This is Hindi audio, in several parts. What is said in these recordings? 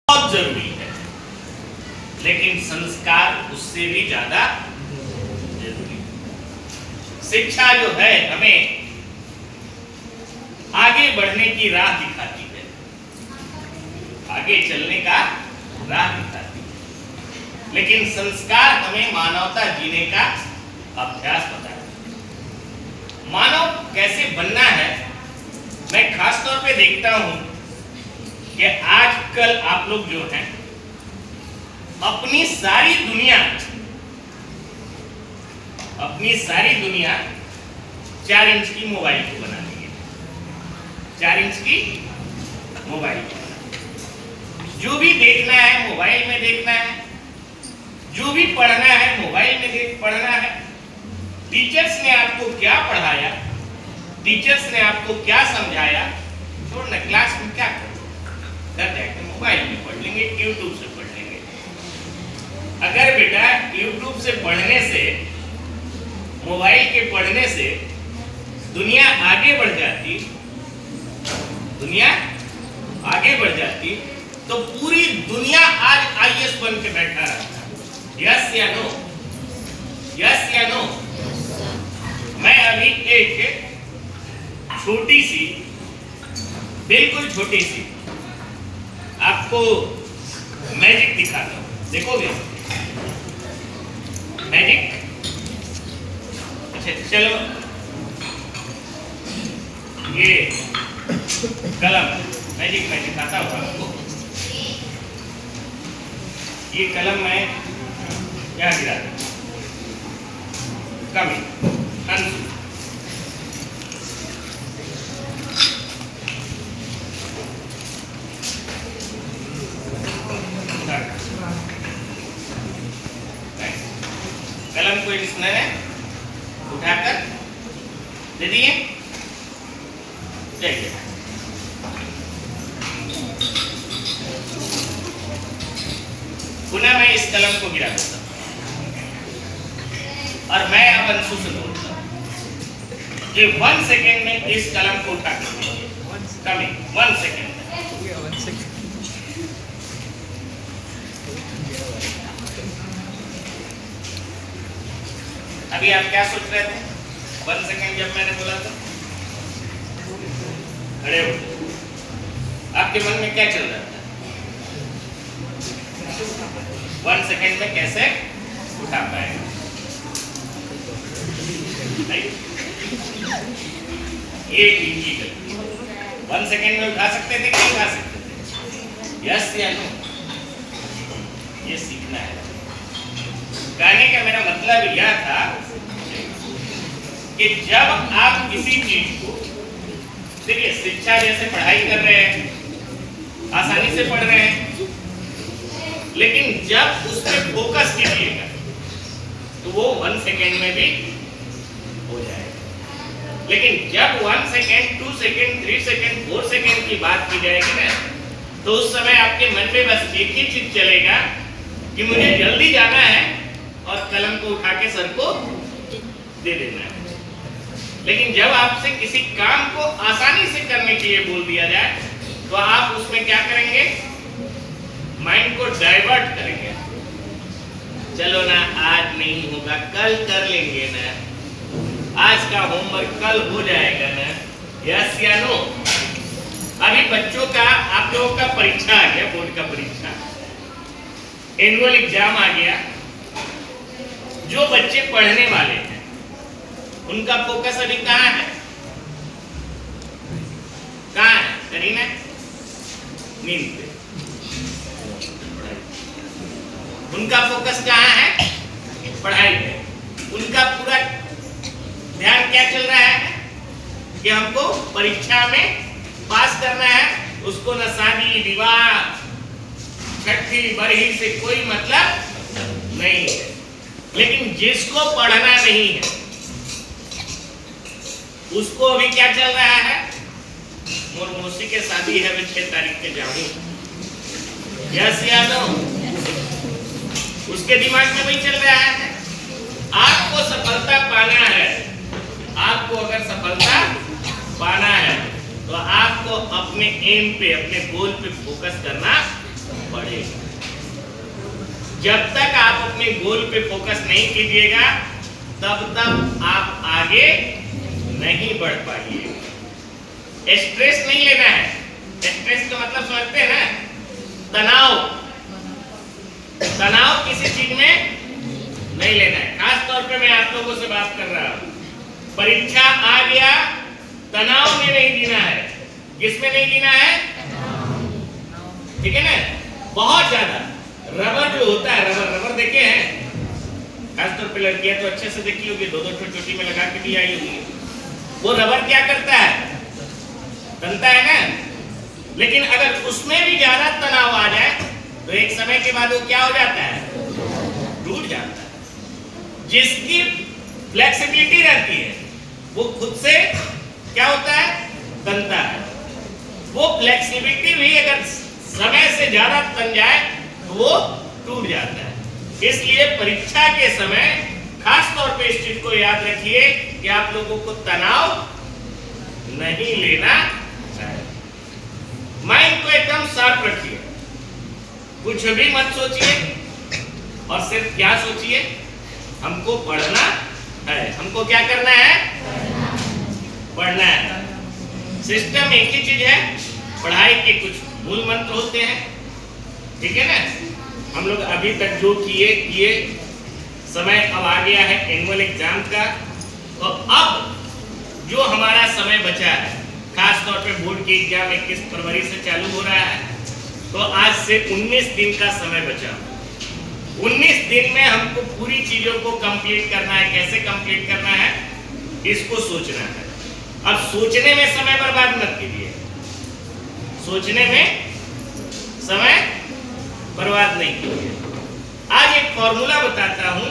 बहुत जरूरी है, लेकिन संस्कार उससे भी ज्यादा जरूरी है। शिक्षा जो है हमें आगे बढ़ने की राह दिखाती है, आगे चलने का राह दिखाती है, लेकिन संस्कार हमें मानवता जीने का अभ्यास बताता है। मानव कैसे बनना है, मैं खास तौर पे देखता हूं कि आजकल आप लोग जो हैं अपनी सारी दुनिया 4 इंच की मोबाइल को बना ली है। 4 इंच की मोबाइल को जो भी देखना है मोबाइल में देखना है, जो भी पढ़ना है मोबाइल में पढ़ना है। टीचर्स ने आपको क्या पढ़ाया, टीचर्स ने आपको क्या समझाया, छोड़ना क्लास में क्या कर जाएंगे, मोबाइल में पढ़ लेंगे, यूट्यूब से पढ़ लेंगे। अगर बेटा यूट्यूब से पढ़ने से, मोबाइल के पढ़ने से दुनिया आगे बढ़ जाती, तो पूरी दुनिया आज आईएएस बन के बैठा रहता। यस या नो? यस या नो? मैं अभी एक छोटी सी, बिल्कुल छोटी सी आपको मैजिक दिखाता हूं, देखोगे मैजिक? अच्छा चलो, ये कलम मैजिक मैं दिखाता हूं आपको। ये कलम मैं क्या गिरा कमी अंशु, कलम को इसने उठाकर दे दिए। देखिए पुनः मैं इस कलम को गिरा देता और मैं अब अंशु से बोलता हूं कि 1 सेकेंड में इस कलम को उठा कर दीजिए। कमी 1 सेकेंड। अभी आप क्या सोच रहे थे 1 सेकेंड जब मैंने बोला था? खड़े हो, आपके मन में क्या चल रहा था? 1 सेकेंड में कैसे उठा पाएगा? ये इनकी गलती। 1 सेकेंड में उठा सकते थे कि नहीं उठा सकते थे? यस या नो? ये सीखना है। कहने का मेरा मतलब यह था कि जब आप किसी चीज को, देखिए शिक्षा जैसे पढ़ाई कर रहे हैं, आसानी से पढ़ रहे हैं, लेकिन जब उस पर फोकस कीजिएगा तो वो 1 सेकेंड में भी हो जाएगा। लेकिन जब 1 सेकेंड, 2 सेकेंड, 3 सेकेंड, 4 सेकेंड की बात की जाएगी ना, तो उस समय आपके मन में बस एक ही चीज चलेगा कि मुझे जल्दी जाना है और कलम को उठा के सर को दे देना है। लेकिन जब आपसे किसी काम को आसानी से करने के लिए बोल दिया जाए तो आप उसमें क्या करेंगे? माइंड को डाइवर्ट करेंगे। चलो ना, आज नहीं होगा, कल कर लेंगे ना, आज का होमवर्क कल हो जाएगा ना। यस या नो? अभी बच्चों का, आप लोगों का परीक्षा आ गया, बोर्ड का परीक्षा, एनुअल एग्जाम आ गया। जो बच्चे पढ़ने वाले हैं उनका फोकस अभी कहाँ है? कहाँ है करीना? नींद पे। उनका फोकस कहाँ है? पढ़ाई पे। उनका पूरा ध्यान क्या चल रहा है कि हमको परीक्षा में पास करना है, उसको न शादी विवाह छठी बरही से कोई मतलब नहीं है। लेकिन जिसको पढ़ना नहीं है उसको अभी क्या चल रहा है? मोर मौसी के शादी है, मैं 6 तारीख के जाऊं। यस या नो? उसके दिमाग में वही चल रहा है। आपको सफलता पाना है, आपको अगर सफलता पाना है तो आपको अपने एम पे, अपने गोल पे फोकस करना पड़ेगा। बढ़ेगा। जब तक आप अपने गोल पे फोकस नहीं कीजिएगा तब तक आप आगे नहीं बढ़ पाइएगा। स्ट्रेस नहीं लेना है। स्ट्रेस का मतलब समझते हैं ना? तनाव। तनाव किसी चीज में नहीं लेना है। खास तौर पे मैं आप लोगों से बात कर रहा हूं, परीक्षा आ गया, तनाव में नहीं जीना है। किसमें नहीं जीना है? ठीक है ना? बहुत ज्यादा रबर जो होता है, रबर देखे हैं? खासतौर पे लड़कियां तो अच्छे से देखी होगी, दो छोटी में लगा के भी आई होगी। वो रबर क्या करता है? तनता है ना? लेकिन अगर उसमें भी ज्यादा तनाव आ जाए तो एक समय के बाद वो क्या हो जाता है? टूट जाता है। जिसकी फ्लेक्सिबिलिटी रहती है वो खुद से क्या होता है? तनता है। वो फ्लेक्सिबिलिटी भी अगर समय से ज्यादा तन जाए तो वो टूट जाता है। इसलिए परीक्षा के समय खास तौर पे इस चीज को याद रखिए कि आप लोगों को तनाव नहीं लेना चाहिए। माइंड को एकदम शार्प रखिए, कुछ भी मत सोचिए और सिर्फ क्या सोचिए? हमको पढ़ना है। हमको क्या करना है? पढ़ना है। सिस्टम एक ही चीज है, पढ़ाई के कुछ मूल मंत्र होते हैं, ठीक है ना? हम लोग अभी तक जो किए समय अब आ गया है एनुअल एग्जाम का, तो अब जो हमारा समय बचा है, खास तौर पे बोर्ड की एग्जाम 21 फरवरी से चालू हो रहा है, तो आज से 19 दिन का समय बचा। 19 दिन में हमको पूरी चीजों को कंप्लीट करना है। कैसे कंप्लीट करना है? इसको सोचना है। अब सोचने में समय बर्बाद मत कीजिए, सोचने में समय बर्बाद नहीं कीजिए। आज एक फॉर्मूला बताता हूं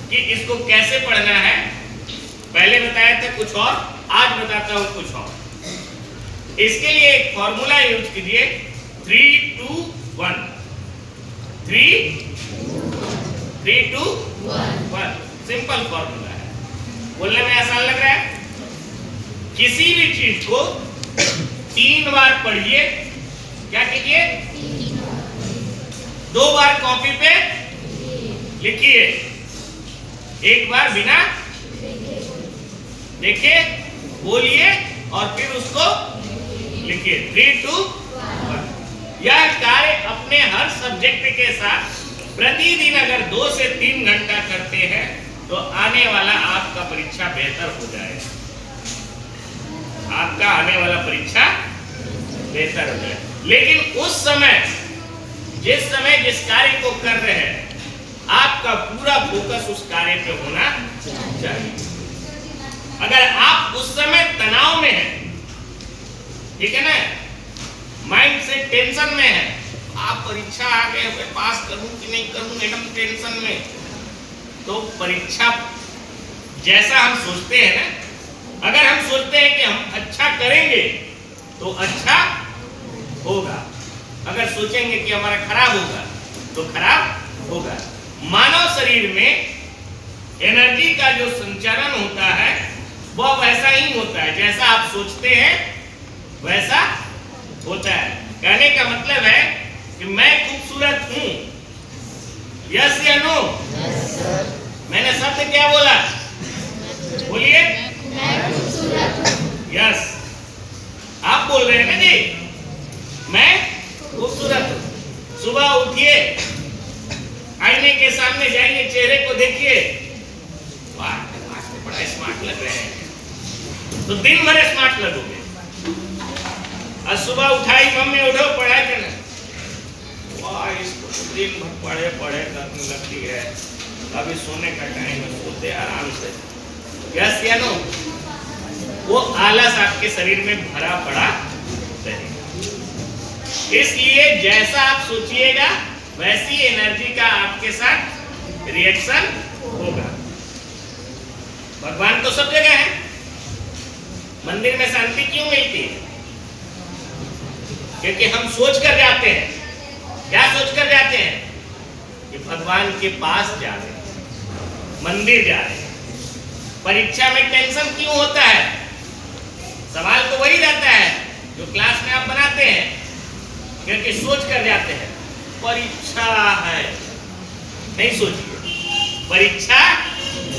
कि इसको कैसे पढ़ना है। पहले बताया था कुछ और, आज बताता हूं कुछ और। इसके लिए एक फॉर्मूला यूज कीजिए, 3 2 1। 3 2 1 सिंपल फॉर्मूला है, बोलने में आसान लग रहा है। किसी भी चीज को 3 बार पढ़िए। क्या कीजिए? 2 बार कॉपी पे लिखिए, 1 बार बिना देखे बोलिए और फिर उसको लिखिए। 3 2 1। यह कार्य अपने हर सब्जेक्ट के साथ प्रतिदिन अगर 2 से 3 घंटा करते हैं तो आने वाला आपका परीक्षा बेहतर हो जाएगा। आपका आने वाला परीक्षा बेहतर हो जाए। लेकिन उस समय जिस कार्य को कर रहे हैं, आपका पूरा फोकस उस कार्य पे होना चाहिए। अगर आप उस समय तनाव में हैं, ठीक है ना, माइंड से टेंशन में है, आप परीक्षा आ गए, मैं पास करूं कि नहीं करूं, एकदम टेंशन में, तो परीक्षा जैसा हम सोचते हैं ना, अगर हम सोचते हैं कि हम अच्छा करेंगे तो अच्छा होगा, अगर सोचेंगे कि हमारा खराब होगा तो खराब होगा। मानव शरीर में एनर्जी का जो संचालन होता है वह वैसा ही होता है, जैसा आप सोचते हैं वैसा होता है। कहने का मतलब है कि मैं खूबसूरत हूं, यस या नो? मैंने शब्द क्या बोला? बोलिए। यस, आप बोल रहे हैं ना जी, मैं खूबसूरत हूं। सुबह उठिए, आईने के सामने जाइए, चेहरे को देखिए, वाह आज तो बड़ा स्मार्ट लग रहे हैं, तो दिन भर स्मार्ट लगोगे। और सुबह उठाई, मम्मी उठो पढ़ाई करना, वाह इसको तो दिन भर पढ़े करने लगती है, अभी सोने का टाइम है, सोते आराम से, यस या नो? वो आलस आपके शरीर में भरा पड़ा रहेगा। इसलिए जैसा आप सोचिएगा वैसी एनर्जी का आपके साथ रिएक्शन होगा। भगवान तो सब जगह है, मंदिर में शांति क्यों मिलती है? क्योंकि हम सोच कर जाते हैं। क्या सोच कर जाते हैं? कि भगवान के पास जा रहे हैं, मंदिर जा रहे हैं। परीक्षा में टेंशन क्यों होता है? सवाल तो वही रहता है जो क्लास में आप बनाते हैं, क्योंकि सोच कर जाते हैं परीक्षा है। नहीं सोचिए, परीक्षा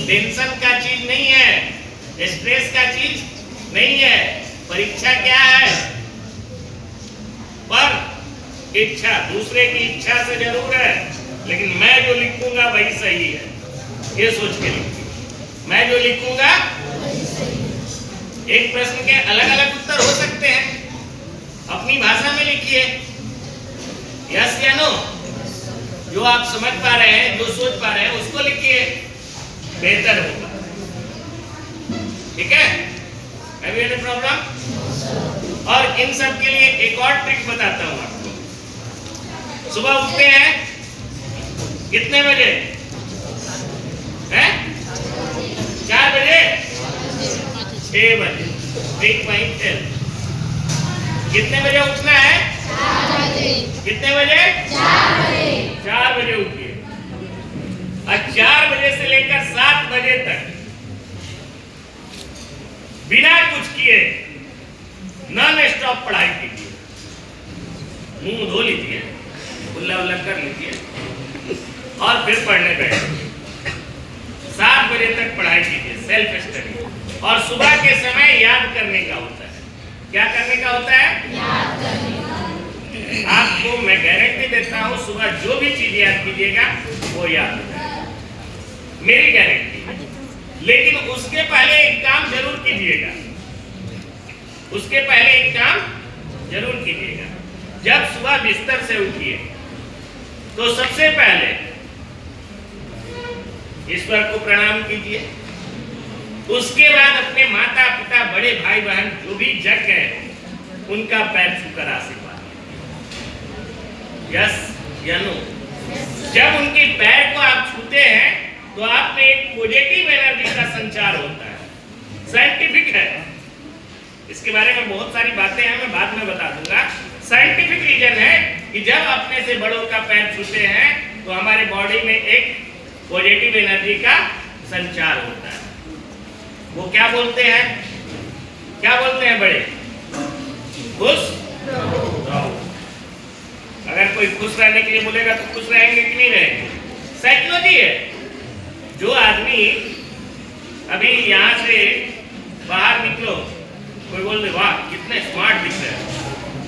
टेंशन का चीज नहीं है, स्ट्रेस का चीज नहीं है। परीक्षा क्या है? पर इच्छा, दूसरे की इच्छा से जरूर है, लेकिन मैं जो लिखूंगा वही सही है, ये सोच के लिखिए। मैं जो लिखूंगा, एक प्रश्न के अलग अलग उत्तर हो सकते हैं, अपनी भाषा में लिखिए, यस या नो। जो आप समझ पा रहे हैं, जो सोच पा रहे हैं, उसको लिखिए, बेहतर होगा। ठीक है? Have you any problem? और इन सब के लिए एक और ट्रिक बताता हूं आपको। सुबह उठते हैं कितने बजे? हैं? 4 बजे? 6 बजे? ठीक, वहीं थे। कितने बजे उठना है? 4 बजे। कितने बजे? 4 बजे। 4 बजे उठिए, और 4 बजे से लेकर 7 बजे तक बिना कुछ किए नॉन स्टॉप पढ़ाई कीजिए। मुंह धो लीजिए, कुल्ला उल्ला कर लीजिए, और फिर पढ़ने बैठिए। 7 बजे तक पढ़ाई कीजिए, सेल्फ स्टडी। और सुबह के समय याद करने का होता है। क्या करने का होता है? याद करने का। आपको मैं गारंटी देता हूं, सुबह जो भी चीज याद कीजिएगा वो याद हो जाएगा, मेरी गारंटी। लेकिन उसके पहले एक काम जरूर कीजिएगा, उसके पहले एक काम जरूर कीजिएगा। जब सुबह बिस्तर से उठिए तो सबसे पहले ईश्वर को प्रणाम कीजिए। उसके बाद अपने माता पिता, बड़े भाई बहन जो भी जग गए उनका पैर छूकर आशीर्वाद। यस या नो? जब उनके पैर को आप छूते हैं तो आप में एक पॉजिटिव एनर्जी का संचार होता है, साइंटिफिक है। इसके बारे में बहुत सारी बातें हैं, मैं बाद में बता दूंगा। साइंटिफिक रीजन है कि जब अपने से बड़ों का पैर छूते हैं तो हमारे बॉडी में एक पॉजिटिव एनर्जी का संचार होता है। वो क्या बोलते हैं? क्या बोलते हैं बड़े? खुश रहो। अगर कोई खुश रहने के लिए बोलेगा तो खुश रहेंगे कि नहीं रहेंगे? साइकोलॉजी है। जो आदमी अभी यहाँ से बाहर निकलो, कोई बोल दे वाह कितने स्मार्ट दिख रहे हैं,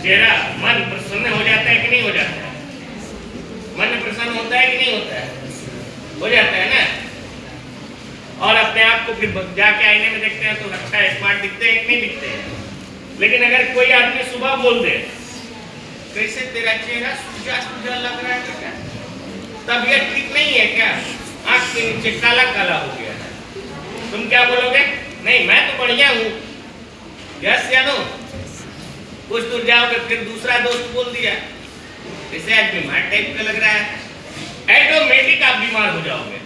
चेहरा, मन प्रसन्न हो जाता है कि नहीं हो जाता है? मन प्रसन्न होता है कि नहीं होता है? हो जाता है ना। और अपने आप को फिर जाके आईने में देखते हैं तो लगता है स्मार्ट दिखते हैं कि नहीं दिखते हैं। लेकिन अगर कोई आदमी सुबह बोल दे कैसे तेरा चेहरा सूजा सूजा लग रहा है क्या, तबीयत ठीक नहीं है क्या, आंख के नीचे काला काला हो गया है, तुम क्या बोलोगे? नहीं मैं तो बढ़िया हूँ। यस या नो? कुछ दूर जाओगे फिर दूसरा दोस्त बोल दिया जैसे आज बीमार टाइप का लग रहा है, ऑटोमेटिक आप बीमार हो जाओगे,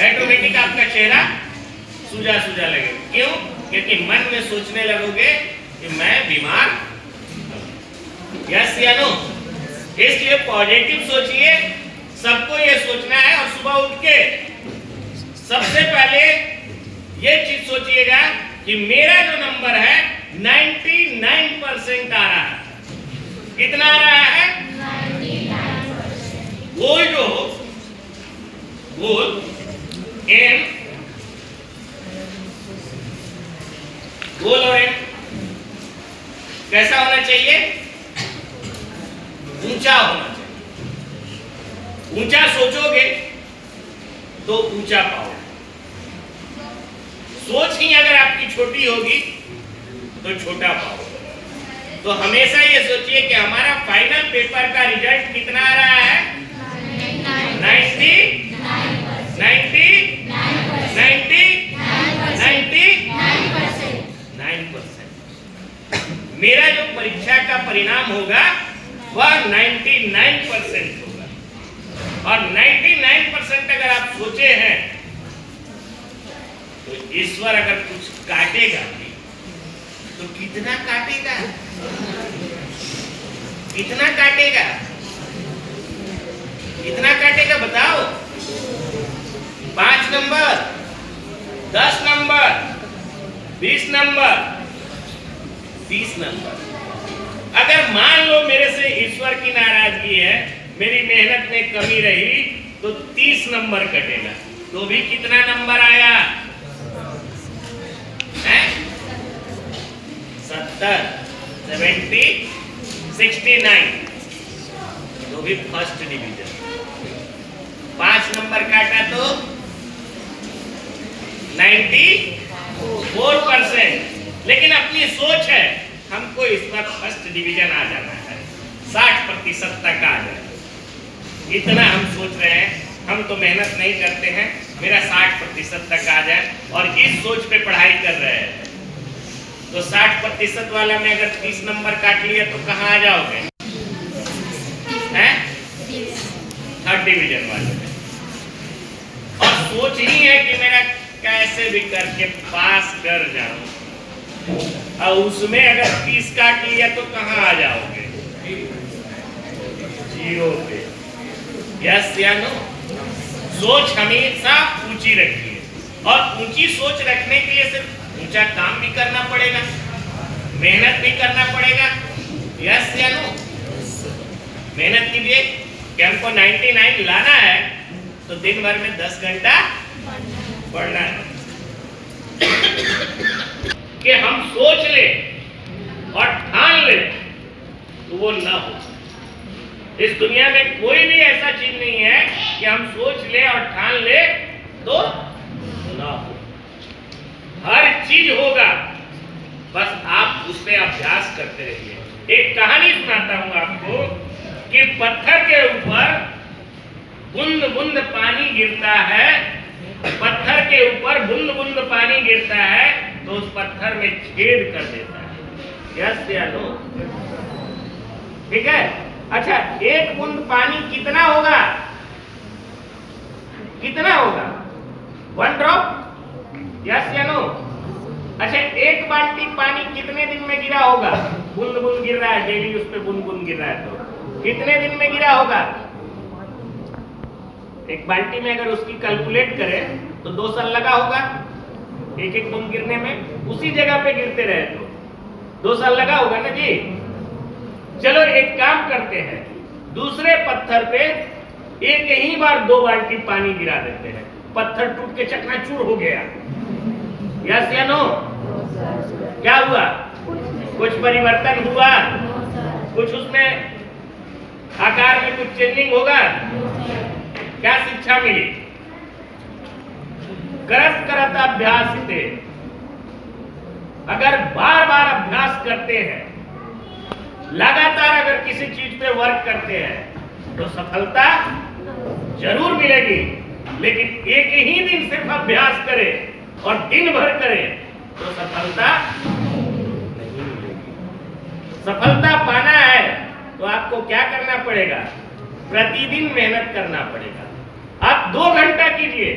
ऑटोमेटिक आपका चेहरा सूजा सूजा लगेगा। क्यों? क्योंकि मन में सोचने लगोगे कि मैं बीमार। यस या नो? इसलिए पॉजिटिव सोचिए, सबको ये सोचना है। और सुबह उठ के सबसे पहले ये चीज सोचिएगा कि मेरा जो नंबर है 99% आ रहा है। कितना आ रहा है? 99%। गोल जो हो, गोल एम, गोल और एम कैसा होना चाहिए? ऊंचा होना चाहिए। ऊंचा सोचोगे तो ऊंचा पाओगे। सोच ही अगर आपकी छोटी होगी तो छोटा पाओगे। तो हमेशा ये सोचिए कि हमारा फाइनल पेपर का रिजल्ट कितना आ रहा है? 99%। मेरा जो परीक्षा का परिणाम होगा वह 99% होगा। और 99% अगर आप सोचे हैं तो ईश्वर अगर कुछ काटेगा भी तो कितना काटेगा? कितना काटेगा? कितना काटेगा बताओ? 5 नंबर, 10 नंबर, 20 नंबर, 30 नंबर। अगर मान लो मेरे से ईश्वर की नाराजगी है, मेरी मेहनत में कमी रही तो 30 नंबर कटेगा, तो भी कितना नंबर आया है? 70, 70, 69, तो भी फर्स्ट डिवीजन। 5 नंबर काटा तो 94%। लेकिन अपनी सोच है हमको इस बार फर्स्ट डिवीजन आ जाना है, 60% तक आ जाए, इतना हम सोच रहे हैं। हम तो मेहनत नहीं करते हैं, मेरा 60% तक आ जाए, और इस सोच पे पढ़ाई कर रहे हैं। तो 60% वाला में अगर 30 नंबर काट लिया तो कहाँ आ जाओगे? हैं? थर्ड डिवीजन वाले में। और सोच ही है कि मेरा कैसे भी करके पास कर जाऊं, और उसमें अगर 30 काट लिया तो कहाँ आ जाओगे? 0 पे। यस या नो? सोच हमेशा ऊंची रखिए, और ऊंची सोच रखने के लिए सिर्फ ऊंचा काम भी करना पड़ेगा, मेहनत भी करना पड़ेगा। यस या नो? मेहनत कीजिए कि हमको 99 लाना है, तो दिन भर में 10 घंटा पढ़ना है। कि हम सोच ले और ठान ले तो वो ना हो। इस दुनिया में कोई भी ऐसा चीज नहीं है कि हम सोच ले और ठान ले तो ना हो। हर चीज होगा, बस आप उस पर अभ्यास करते रहिए। एक कहानी सुनाता हूं आपको कि पत्थर के ऊपर बूंद बूंद पानी गिरता है, पत्थर के ऊपर बूंद बूंद पानी गिरता है तो उस पत्थर में छेद कर देता है। यस या नो? ठीक है। अच्छा, एक बूंद पानी कितना होगा? कितना होगा? 1 ड्रॉप। यस या नो? अच्छा, एक बाल्टी पानी कितने दिन में गिरा होगा? बूंद बूंद गिर रहा है, डेली उस पर बूंद बूंद गिर रहा है, तो कितने दिन में गिरा होगा? एक बाल्टी में अगर उसकी कैलकुलेट करें तो 2 साल लगा होगा एक एक बूंद गिरने में। उसी जगह पे गिरते रहे तो 2 साल लगा होगा ना जी। चलो एक काम करते हैं, दूसरे पत्थर पे एक ही बार 2 बाल्टी पानी गिरा देते हैं, पत्थर टूट के चकनाचूर हो गया। यस या नो? क्या हुआ? कुछ परिवर्तन हुआ? कुछ उसमें आकार में कुछ चेंजिंग होगा? क्या शिक्षा मिली? करत करत अभ्यास थे। अगर बार बार अभ्यास करते हैं, लगातार अगर किसी चीज पे वर्क करते हैं तो सफलता जरूर मिलेगी। लेकिन एक ही दिन सिर्फ अभ्यास करें और दिन भर करें तो सफलता नहीं मिलेगी। सफलता पाना है तो आपको क्या करना पड़ेगा? प्रतिदिन मेहनत करना पड़ेगा। आप 2 घंटा कीजिए,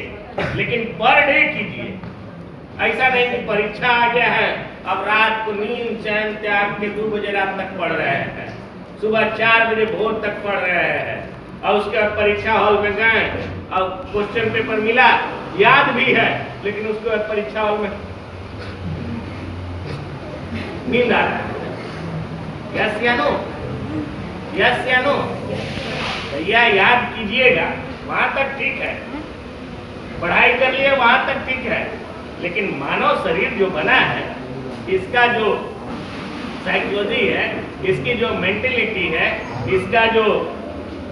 लेकिन पर डे कीजिए। ऐसा नहीं कि परीक्षा आ गया है, अब रात को नींद चैन त्याग के 2 बजे रात तक पढ़ रहे हैं, सुबह 4 बजे भोर तक पढ़ रहे हैं, और उसके बाद परीक्षा हॉल में गए और क्वेश्चन पेपर मिला, याद भी है, लेकिन उसके बाद परीक्षा हॉल में नींद आ रहा है। यस या नो? यस या नो? भैया याद कीजिएगा, वहां तक ठीक है, पढ़ाई कर लिए वहां तक ठीक है, लेकिन मानव शरीर जो बना है, इसका जो साइकोलॉजी है, इसकी जो मेंटेलिटी है, इसका जो